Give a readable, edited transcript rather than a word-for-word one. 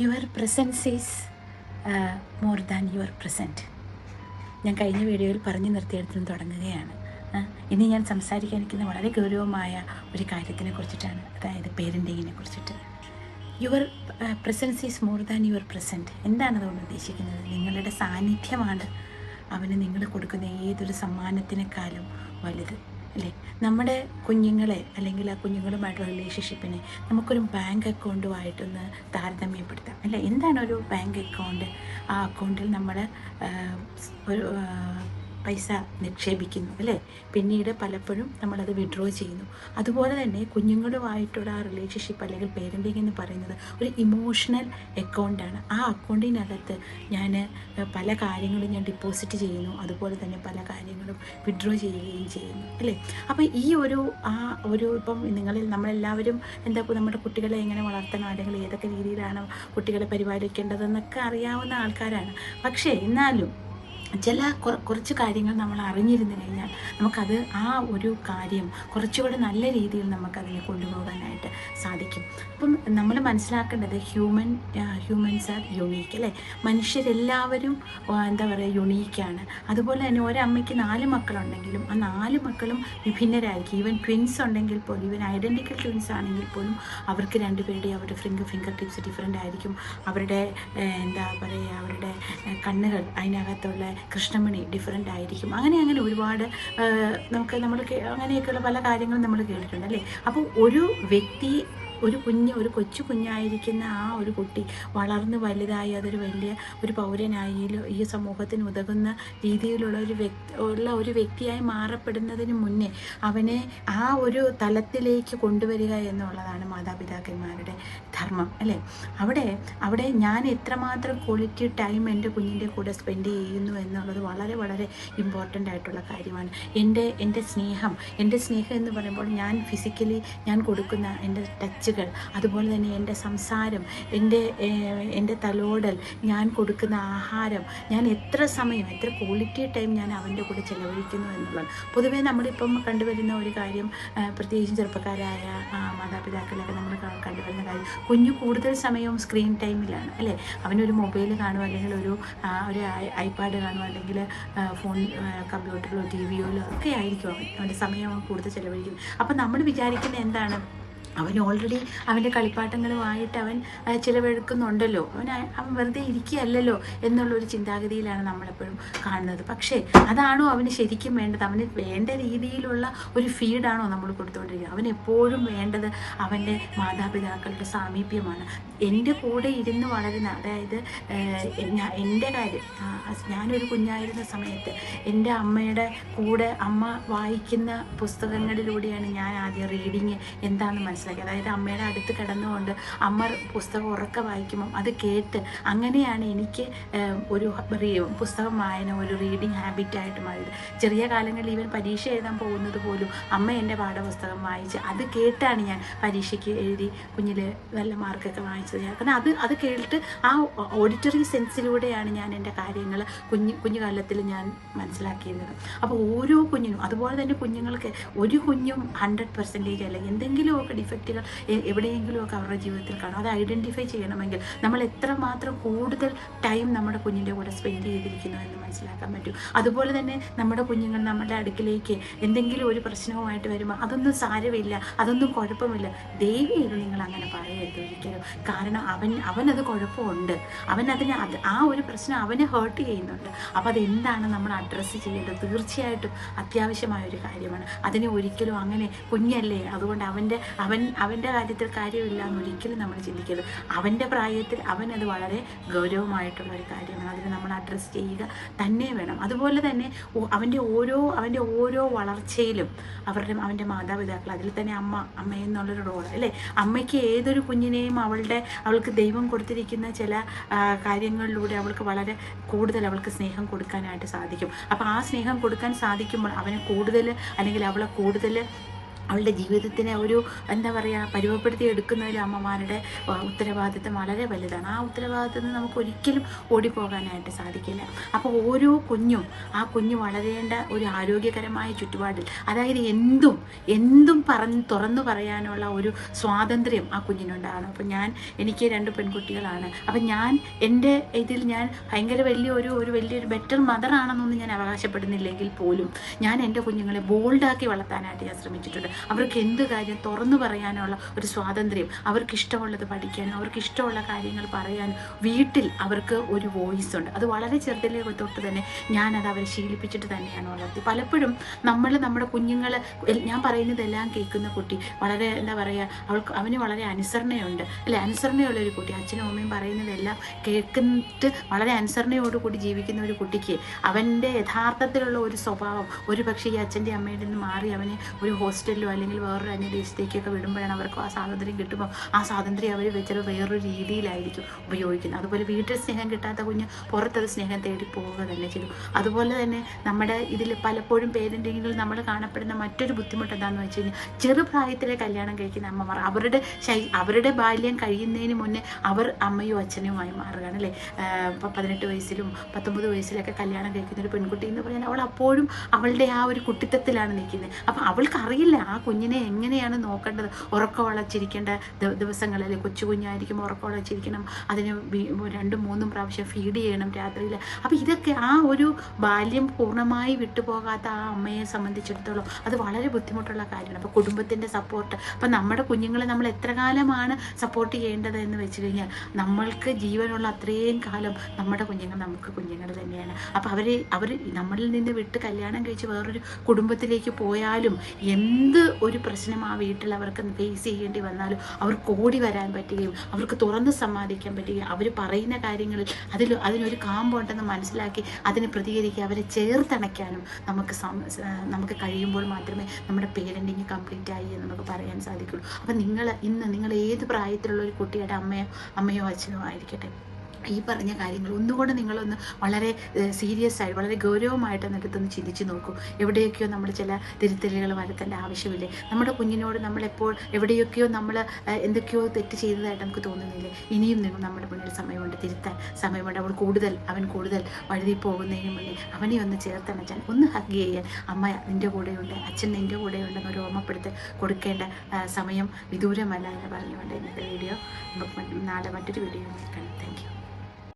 Your presence is more than your present. ഞാൻ കഴിഞ്ഞ വീഡിയോയിൽ പറഞ്ഞു നിർത്തിയെടുത്തും തുടങ്ങുകയാണ്. ഇനി ഞാൻ സംസാരിക്കാനിരിക്കുന്ന വളരെ ഗൗരവമായ ഒരു കാര്യത്തിനെ കുറിച്ചിട്ടാണ്, അതായത് പേരൻറ്റിങ്ങിനെ കുറിച്ചിട്ട്. Your presence is more than your present. എന്താണ് അതുകൊണ്ട് ഉദ്ദേശിക്കുന്നത്? നിങ്ങളുടെ സാന്നിധ്യമാണ് അവന് നിങ്ങൾ കൊടുക്കുന്ന ഏതൊരു സമ്മാനത്തിനേക്കാളും വലുത്, അല്ലേ? നമ്മുടെ കുഞ്ഞുങ്ങളെ അല്ലെങ്കിൽ ആ കുഞ്ഞുങ്ങളുമായിട്ടുള്ള റിലേഷൻഷിപ്പിനെ നമുക്കൊരു ബാങ്ക് അക്കൗണ്ടുമായിട്ടൊന്ന് താരതമ്യപ്പെടുത്താം, അല്ലേ? എന്താണ് ഒരു ബാങ്ക് അക്കൗണ്ട്? ആ അക്കൗണ്ടിൽ നമ്മൾ ഒരു പൈസ നിക്ഷേപിക്കുന്നു, അല്ലേ? പിന്നീട് പലപ്പോഴും നമ്മളത് വിഡ്രോ ചെയ്യുന്നു. അതുപോലെ തന്നെ കുഞ്ഞുങ്ങളുമായിട്ടുള്ള ആ റിലേഷൻഷിപ്പ് അല്ലെങ്കിൽ പേരൻറ്റിങ് എന്ന് പറയുന്നത് ഒരു ഇമോഷണൽ അക്കൗണ്ടാണ്. ആ അക്കൗണ്ടിനകത്ത് ഞാൻ പല കാര്യങ്ങളും ഞാൻ ഡിപ്പോസിറ്റ് ചെയ്യുന്നു, അതുപോലെ തന്നെ പല കാര്യങ്ങളും വിഡ്രോ ചെയ്യുകയും ചെയ്യുന്നു, അല്ലേ? അപ്പോൾ ഈ ഒരു ഇപ്പം നമ്മളെല്ലാവരും നമ്മുടെ കുട്ടികളെ എങ്ങനെ വളർത്തണം, അല്ലെങ്കിൽ ഏതൊക്കെ രീതിയിലാണ് കുട്ടികളെ പരിപാലിക്കേണ്ടതെന്നൊക്കെ അറിയാവുന്ന ആൾക്കാരാണ്. പക്ഷേ എന്നാലും കുറച്ച് കാര്യങ്ങൾ നമ്മൾ അറിഞ്ഞിരുന്നു കഴിഞ്ഞാൽ നമുക്കത് ആ ഒരു കാര്യം കുറച്ചുകൂടെ നല്ല രീതിയിൽ നമുക്കതിനെ കൊണ്ടുപോകാനായിട്ട് സാധിക്കും. അപ്പം നമ്മൾ മനസ്സിലാക്കേണ്ടത് ഹ്യൂമൻസ് ആർ യുണീക്ക്, അല്ലേ? മനുഷ്യരെല്ലാവരും യുണീക്കാണ്. അതുപോലെ തന്നെ ഒരമ്മയ്ക്ക് 4 മക്കളുണ്ടെങ്കിലും ആ 4 മക്കളും വിഭിന്നരായിരിക്കും. ഈവൻ ട്വിൻസ് ഉണ്ടെങ്കിൽ പോലും, ഈവൻ ഐഡൻറ്റിക്കൽ ട്വിൻസ് ആണെങ്കിൽ പോലും അവർക്ക് രണ്ടുപേരുടെയും അവരുടെ ഫിംഗർ ടിപ്സ് ഡിഫറെൻ്റ് ആയിരിക്കും. അവരുടെ അവരുടെ കണ്ണുകൾ, അതിനകത്തുള്ള കൃഷ്ണമണി ഡിഫറെൻ്റ് ആയിരിക്കും. അങ്ങനെ ഒരുപാട് നമ്മൾ അങ്ങനെയൊക്കെയുള്ള പല കാര്യങ്ങളും നമ്മൾ കേട്ടിട്ടുണ്ട്, അല്ലേ? അപ്പോൾ ഒരു കൊച്ചു കുഞ്ഞായിരിക്കുന്ന ആ ഒരു കുട്ടി വളർന്ന് വലുതായി ഒരു പൗരനായി ഈ സമൂഹത്തിന് ഉതകുന്ന രീതിയിലുള്ള ഒരു വ്യക്തിയായി മാറപ്പെടുന്നതിന് മുന്നേ അവനെ ആ ഒരു തലത്തിലേക്ക് കൊണ്ടുവരിക എന്നുള്ളതാണ് മാതാപിതാക്കന്മാരുടെ ധർമ്മം, അല്ലേ? അവിടെ ഞാൻ എത്രമാത്രം ക്വാളിറ്റി ടൈം എൻ്റെ കുഞ്ഞിൻ്റെ കൂടെ സ്പെൻഡ് ചെയ്യുന്നു എന്നുള്ളത് വളരെ വളരെ ഇമ്പോർട്ടൻ്റ് ആയിട്ടുള്ള കാര്യമാണ്. എൻ്റെ സ്നേഹം എന്ന് പറയുമ്പോൾ ഞാൻ ഫിസിക്കലി ഞാൻ കൊടുക്കുന്ന എൻ്റെ ടച്ചുകൾ, അതുപോലെ തന്നെ എൻ്റെ സംസാരം, എൻ്റെ തലോടൽ, ഞാൻ കൊടുക്കുന്ന ആഹാരം, ഞാൻ എത്ര ക്വാളിറ്റി ടൈം ഞാൻ അവൻ്റെ കൂടെ ചിലവഴിക്കുന്നു എന്നുള്ളത്. പൊതുവേ നമ്മളിപ്പം കണ്ടുവരുന്ന ഒരു കാര്യം, പ്രത്യേകിച്ചും ചെറുപ്പക്കാരായ മാതാപിതാക്കളൊക്കെ നമ്മൾ കണ്ടുവരുന്ന കാര്യം, കുഞ്ഞു കൂടുതൽ സമയവും സ്ക്രീൻ ടൈമിലാണ്, അല്ലേ? അവനൊരു മൊബൈൽ കാണുമോ, അല്ലെങ്കിൽ ഒരു ഐപാഡ് കാണുമോ, അല്ലെങ്കിൽ ഫോൺ, കമ്പ്യൂട്ടറിലോ ടി വിയിലോ ഒക്കെ ആയിരിക്കും അവൻ്റെ സമയം കൂടുതൽ ചിലവഴിക്കും. അപ്പം നമ്മൾ വിചാരിക്കുന്നത് എന്താണ്? അവൻ ഓൾറെഡി അവൻ്റെ കളിപ്പാട്ടങ്ങളുമായിട്ട് അവൻ ചിലവഴിക്കുന്നുണ്ടല്ലോ, അവൻ വെറുതെ ഇരിക്കുകയല്ലല്ലോ എന്നുള്ളൊരു ചിന്താഗതിയിലാണ് നമ്മളെപ്പോഴും കാണുന്നത്. പക്ഷേ അതാണോ അവന് ശരിക്കും വേണ്ടത്? അവന് വേണ്ട രീതിയിലുള്ള ഒരു ഫീഡാണോ നമ്മൾ കൊടുത്തുകൊണ്ടിരിക്കുന്നത്? അവൻ എപ്പോഴും വേണ്ടത് അവൻ്റെ മാതാപിതാക്കളുടെ സാമീപ്യമാണ്. എൻ്റെ കൂടെ ഇരുന്ന് വളരുന്ന, അതായത് എൻ്റെ കാര്യം, ഞാനൊരു കുഞ്ഞായിരുന്ന സമയത്ത് എൻ്റെ അമ്മയുടെ കൂടെ അമ്മ വായിക്കുന്ന പുസ്തകങ്ങളിലൂടെയാണ് ഞാൻ ആദ്യം റീഡിങ് എന്താണെന്ന് മനസ്സിലാക്കി. അതായത് അമ്മയുടെ അടുത്ത് കിടന്നുകൊണ്ട് അമ്മ പുസ്തകം ഉറക്കെ വായിക്കുമ്പം അത് കേട്ട്, അങ്ങനെയാണ് എനിക്ക് ഒരു പുസ്തകം വായന ഒരു റീഡിങ് ഹാബിറ്റായിട്ട് മാറിയത്. ചെറിയ കാലങ്ങളിൽ ഈവൻ പരീക്ഷ എഴുതാൻ പോകുന്നത് പോലും അമ്മ എൻ്റെ പാഠപുസ്തകം വായിച്ച് അത് കേട്ടാണ് ഞാൻ പരീക്ഷയ്ക്ക് എഴുതി കുഞ്ഞിൽ നല്ല മാർക്കൊക്കെ വാങ്ങിച്ചത്. കാരണം അത് കേട്ടിട്ട് ആ ഓഡിറ്ററി സെൻസിലൂടെയാണ് ഞാൻ എൻ്റെ കാര്യങ്ങൾ കുഞ്ഞുകാലത്തിൽ ഞാൻ മനസ്സിലാക്കിയിരുന്നത്. അപ്പോൾ ഓരോ കുഞ്ഞിനും, അതുപോലെ തന്നെ കുഞ്ഞുങ്ങൾക്ക് ഒരു കുഞ്ഞും 100% അല്ലെങ്കിൽ എന്തെങ്കിലുമൊക്കെ ഡിഫക്റ്റുകൾ എവിടെയെങ്കിലുമൊക്കെ അവരുടെ ജീവിതത്തിൽ കാണും. അത് ഐഡൻറ്റിഫൈ ചെയ്യണമെങ്കിൽ നമ്മൾ എത്രമാത്രം കൂടുതൽ ടൈം നമ്മുടെ കുഞ്ഞിൻ്റെ കൂടെ സ്പെൻഡ് ചെയ്തിരിക്കുന്നു എന്ന് മനസ്സിലാക്കാൻ പറ്റും. അതുപോലെ തന്നെ നമ്മുടെ കുഞ്ഞുങ്ങൾ നമ്മുടെ അടുക്കിലേക്ക് എന്തെങ്കിലും ഒരു പ്രശ്നവുമായിട്ട് വരുമ്പോൾ അതൊന്നും സാരമില്ല, അതൊന്നും കുഴപ്പമില്ല, ദയവേത് നിങ്ങൾ അങ്ങനെ പറയരുത് ഒരിക്കലും. കാരണം അവനത് കുഴപ്പമുണ്ട്, ആ ഒരു പ്രശ്നം അവനെ ഹേർട്ട് ചെയ്യുന്നുണ്ട്. അപ്പോൾ അതെന്താണ് നമ്മൾ അഡ്രസ്സ് ചെയ്യേണ്ടത്? തീർച്ചയായിട്ടും അത്യാവശ്യമായ ഒരു കാര്യമാണ്. അതിനെ ഒരിക്കലും അങ്ങനെ കുഞ്ഞല്ലേ അതുകൊണ്ട് അവൻ്റെ കാര്യത്തിൽ കാര്യമില്ല എന്ന് ഒരിക്കലും നമ്മൾ ചിന്തിക്കരുത്. അവൻ്റെ പ്രായത്തിൽ അവനത് വളരെ ഗൗരവമായിട്ടുള്ള ഒരു കാര്യമാണ്. അതിന് നമ്മൾ അഡ്രസ്സ് ചെയ്യുക തന്നെ വേണം. അതുപോലെ തന്നെ അവൻ്റെ ഓരോ വളർച്ചയിലും അവൻ്റെ മാതാപിതാക്കൾ, അതിൽ തന്നെ അമ്മ എന്നുള്ളൊരു റോൾ, അല്ലേ? അമ്മയ്ക്ക് ഏതൊരു കുഞ്ഞിനെയും അവൾക്ക് ദൈവം കൊടുത്തിരിക്കുന്ന ചില കാര്യങ്ങളിലൂടെ അവൾക്ക് വളരെ കൂടുതൽ അവൾക്ക് സ്നേഹം കൊടുക്കാനായിട്ട് സാധിക്കും. അപ്പോൾ ആ സ്നേഹം കൊടുക്കാൻ സാധിക്കുമ്പോൾ അവനെ കൂടുതൽ അല്ലെങ്കിൽ അവളെ കൂടുതൽ അവളുടെ ജീവിതത്തിനെ ഒരു എന്താ പറയുക പരുവപ്പെടുത്തി എടുക്കുന്നതിൽ അമ്മമാരുടെ ഉത്തരവാദിത്തം വളരെ വലുതാണ്. ആ ഉത്തരവാദിത്തത്തിൽ നിന്ന് നമുക്ക് ഒരിക്കലും ഓടിപ്പോകാനായിട്ട് സാധിക്കില്ല. അപ്പോൾ ഓരോ കുഞ്ഞും ആ കുഞ്ഞ് വളരേണ്ട ഒരു ആരോഗ്യകരമായ ചുറ്റുപാടിൽ, അതായത് എന്തും തുറന്നു പറയാനുള്ള ഒരു സ്വാതന്ത്ര്യം ആ കുഞ്ഞിനുണ്ടാകണം. അപ്പം എനിക്ക് 2 പെൺകുട്ടികളാണ്. അപ്പം എൻ്റെ ഇതിൽ ഞാൻ ഭയങ്കര വലിയൊരു ബെറ്റർ മദറാണെന്നൊന്നും ഞാൻ അവകാശപ്പെടുന്നില്ലെങ്കിൽ പോലും ഞാൻ എൻ്റെ കുഞ്ഞുങ്ങളെ ബോൾഡാക്കി വളർത്താനായിട്ട് ഞാൻ ശ്രമിച്ചിട്ടുണ്ട്. അവർക്ക് എന്ത് കാര്യം തുറന്നു പറയാനുള്ള ഒരു സ്വാതന്ത്ര്യം, അവർക്ക് ഇഷ്ടമുള്ളത് പഠിക്കാനും അവർക്ക് ഇഷ്ടമുള്ള കാര്യങ്ങൾ പറയാനും വീട്ടിൽ അവർക്ക് ഒരു വോയിസ് ഉണ്ട്. അത് വളരെ ചെറുതിലേ തൊട്ട് തന്നെ ഞാനത് അവരെ ശീലിപ്പിച്ചിട്ട് തന്നെയാണ് വളർത്തി. പലപ്പോഴും നമ്മുടെ കുഞ്ഞുങ്ങൾ, ഞാൻ പറയുന്നതെല്ലാം കേൾക്കുന്ന കുട്ടി വളരെ എന്താ പറയുക, അവന് വളരെ അനുസരണയുണ്ട് അല്ലെ, അനുസരണയുള്ളൊരു കുട്ടി, അച്ഛനും അമ്മയും പറയുന്നതെല്ലാം കേൾക്കുന്നിട്ട് വളരെ അനുസരണയോടുകൂടി ജീവിക്കുന്ന ഒരു കുട്ടിക്ക് അവൻ്റെ യഥാർത്ഥത്തിലുള്ള ഒരു സ്വഭാവം ഒരു പക്ഷേ ഈ അച്ഛൻ്റെ അമ്മയുടെ നിന്ന് മാറി അവനെ ഒരു ഹോസ്റ്റലിലോ അല്ലെങ്കിൽ വേറൊരു അന്യദേശത്തേക്കൊക്കെ വിടുമ്പോഴാണ് അവർക്ക് ആ സ്വാതന്ത്ര്യം കിട്ടുമ്പോൾ ആ സ്വാതന്ത്ര്യം അവർ വെച്ചത് വേറൊരു രീതിയിലായിരിക്കും ഉപയോഗിക്കുന്നത്. അതുപോലെ വീട്ടിൽ സ്നേഹം കിട്ടാത്ത കുഞ്ഞ് പുറത്തത് സ്നേഹം തേടി പോവുക തന്നെ ചെയ്തു. അതുപോലെ തന്നെ നമ്മുടെ ഇതിൽ പലപ്പോഴും പേരൻറ്റിങ്ങിൽ നമ്മൾ കാണപ്പെടുന്ന മറ്റൊരു ബുദ്ധിമുട്ട് എന്താണെന്ന് വെച്ച് കഴിഞ്ഞാൽ, ചെറുപ്രായത്തിലെ കല്യാണം കഴിക്കുന്ന അമ്മമാർ അവരുടെ ബാല്യം കഴിയുന്നതിന് മുന്നേ അവർ അമ്മയോ അച്ഛനുമായി മാറുകയാണ് അല്ലേ. 18 വയസ്സിലും 19 വയസ്സിലൊക്കെ കല്യാണം കഴിക്കുന്ന ഒരു പെൺകുട്ടി എന്ന് പറഞ്ഞാൽ അവൾ അപ്പോഴും അവളുടെ ആ ഒരു കുട്ടിത്തത്തിലാണ് നിൽക്കുന്നത്. അപ്പം അവൾക്കറിയില്ല ആ കുഞ്ഞിനെ എങ്ങനെയാണ് നോക്കേണ്ടത്. ഉറക്കം ഉളച്ചിരിക്കേണ്ട ദിവസങ്ങളിൽ കൊച്ചു കുഞ്ഞായിരിക്കും, ഉറക്കം ഉളച്ചിരിക്കണം, അതിന് 2-3 പ്രാവശ്യം ഫീഡ് ചെയ്യണം രാത്രിയിൽ. അപ്പം ഇതൊക്കെ ആ ഒരു ബാല്യം പൂർണ്ണമായി വിട്ടുപോകാത്ത ആ അമ്മയെ സംബന്ധിച്ചിടത്തോളം അത് വളരെ ബുദ്ധിമുട്ടുള്ള കാര്യമാണ്. അപ്പോൾ കുടുംബത്തിൻ്റെ സപ്പോർട്ട്, അപ്പം നമ്മുടെ കുഞ്ഞുങ്ങളെ നമ്മൾ എത്ര കാലമാണ് സപ്പോർട്ട് ചെയ്യേണ്ടത് എന്ന് വെച്ച് കഴിഞ്ഞാൽ, നമ്മൾക്ക് ജീവനുള്ള അത്രയും കാലം നമ്മുടെ കുഞ്ഞുങ്ങൾ നമുക്ക് കുഞ്ഞുങ്ങൾ തന്നെയാണ്. അപ്പം അവർ നമ്മളിൽ നിന്ന് വിട്ട് കല്യാണം കഴിച്ച് വേറൊരു കുടുംബത്തിലേക്ക് പോയാലും എന്ത് ഒരു പ്രശ്നം ആ വീട്ടിൽ അവർക്ക് ഫേസ് ചെയ്യേണ്ടി വന്നാലും അവർക്ക് ഓടി വരാൻ പറ്റുകയും അവർക്ക് തുറന്ന് സമ്മതിക്കാൻ പറ്റുകയും അവർ പറയുന്ന കാര്യങ്ങളിൽ അതിനൊരു കാമ്പുണ്ടെന്ന് മനസ്സിലാക്കി അതിന് പ്രതികരിക്കുക, അവരെ ചേർത്തണയ്ക്കാനും നമുക്ക് കഴിയുമ്പോൾ മാത്രമേ നമ്മുടെ പേരൻറ്റിങ് കംപ്ലീറ്റ് ആയി എന്ന് നമുക്ക് പറയാൻ സാധിക്കുള്ളൂ. അപ്പം നിങ്ങൾ ഏത് പ്രായത്തിലുള്ള ഒരു കുട്ടിയുടെ അമ്മയോ അച്ഛനോ ആയിരിക്കട്ടെ, ഈ പറഞ്ഞ കാര്യങ്ങൾ ഒന്നുകൊണ്ട് നിങ്ങളൊന്ന് വളരെ സീരിയസ് ആയി വളരെ ഗൗരവമായിട്ട് എന്നിട്ടൊന്ന് ചിന്തിച്ച് നോക്കൂ. എവിടെയൊക്കെയോ നമ്മൾ ചില തിരുത്തലുകൾ വരുത്തേണ്ട ആവശ്യമില്ലേ? നമ്മുടെ കുഞ്ഞിനോട് നമ്മളെപ്പോൾ എവിടെയൊക്കെയോ നമ്മൾ എന്തൊക്കെയോ തെറ്റ് ചെയ്തതായിട്ട് നമുക്ക് തോന്നുന്നില്ലേ? ഇനിയും നമ്മുടെ മുന്നിൽ സമയമുണ്ട്, തിരുത്താൻ സമയമുണ്ട്. അവൻ കൂടുതൽ വഴുതി പോകുന്നതിന് മുന്നേ അവനെ ഒന്ന് ചേർത്തണച്ചാൽ, ഒന്ന് ഹഗ് ചെയ്യാൻ അമ്മ നിൻ്റെ കൂടെയുണ്ട്, അച്ഛൻ നിൻ്റെ കൂടെയുണ്ടെന്ന് ഒരു ഓർമ്മപ്പെടുത്തി കൊടുക്കേണ്ട സമയം വിദൂരമല്ല എന്ന് പറഞ്ഞുകൊണ്ട് ഇന്നത്തെ വീഡിയോ നമുക്ക് നാളെ മറ്റൊരു വീഡിയോ കാണാം. Thank you.